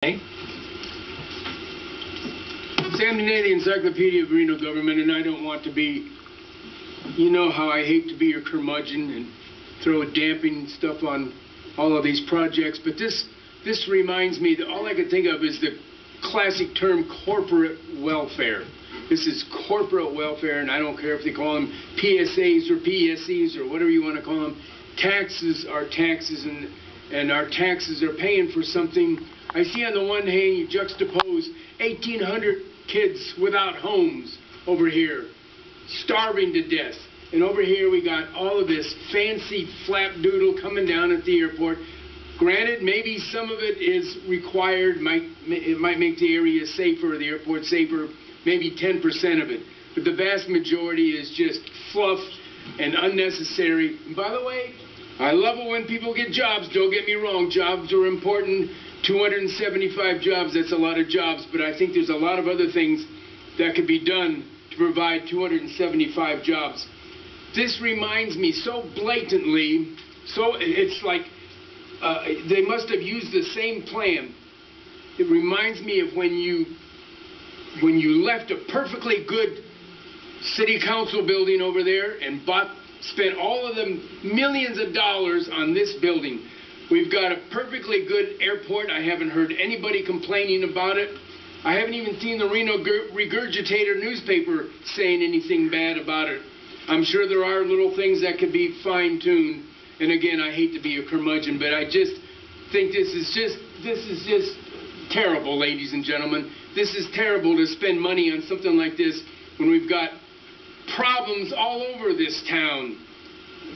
Sam Dehne, the Encyclopedia of Reno Government, and I don't want to be, you know how I hate to be your curmudgeon and throw damping stuff on all of these projects, but this reminds me that all I can think of is the classic term corporate welfare. This is corporate welfare, and I don't care if they call them PSAs or PSEs or whatever you want to call them. Taxes are taxes, and our taxes are paying for something. I see on the one hand you juxtapose 1,800 kids without homes over here, starving to death. And over here we got all of this fancy flapdoodle coming down at the airport. Granted, maybe some of it is required, it might make the area safer, the airport safer, maybe 10% of it. But the vast majority is just fluff and unnecessary. And by the way, I love it when people get jobs, don't get me wrong, jobs are important. 275 jobs, that's a lot of jobs, but I think there's a lot of other things that could be done to provide 275 jobs. This reminds me so blatantly, it's like they must have used the same plan. It reminds me of when you left a perfectly good city council building over there and spent all of them millions of dollars on this building. We've got a perfectly good airport. I haven't heard anybody complaining about it. I haven't even seen the Reno Regurgitator newspaper saying anything bad about it. I'm sure there are little things that could be fine-tuned. And again, I hate to be a curmudgeon, but I just think this is just terrible, ladies and gentlemen. This is terrible to spend money on something like this when we've got problems all over this town.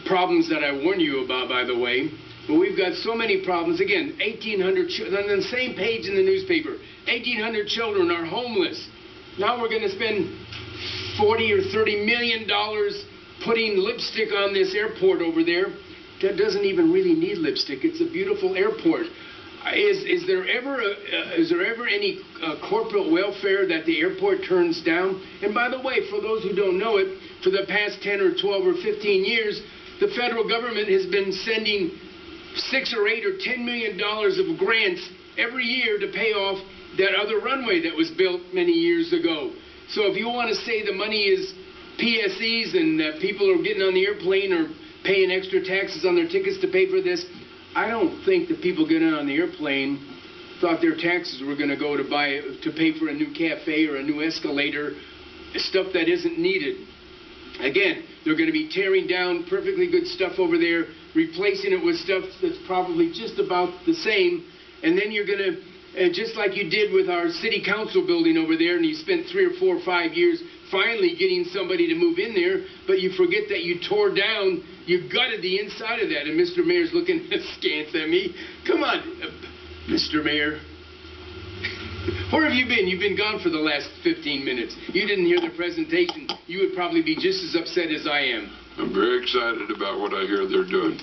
Problems that I warned you about, by the way. But we've got so many problems. Again, 1,800 children, on the same page in the newspaper, 1,800 children are homeless. Now we're going to spend $40 or $30 million putting lipstick on this airport over there. That doesn't even really need lipstick. It's a beautiful airport. Is there ever any corporate welfare that the airport turns down? And by the way, for those who don't know it, for the past 10 or 12 or 15 years, the federal government has been sending $6 or $8 or $10 million of grants every year to pay off that other runway that was built many years ago. So if you want to say the money is PSEs and that people are getting on the airplane or paying extra taxes on their tickets to pay for this, I don't think the people getting on the airplane thought their taxes were going to go to pay for a new cafe or a new escalator, stuff that isn't needed. Again, they're going to be tearing down perfectly good stuff over there, replacing it with stuff that's probably just about the same, and then you're going to, just like you did with our city council building over there, and you spent 3 or 4 or 5 years finally getting somebody to move in there, but you forget that you tore down, you gutted the inside of that, and Mr. Mayor's looking askance at me. Come on, Mr. Mayor. Where have you been? You've been gone for the last 15 minutes. You didn't hear the presentation. You would probably be just as upset as I am. I'm very excited about what I hear they're doing.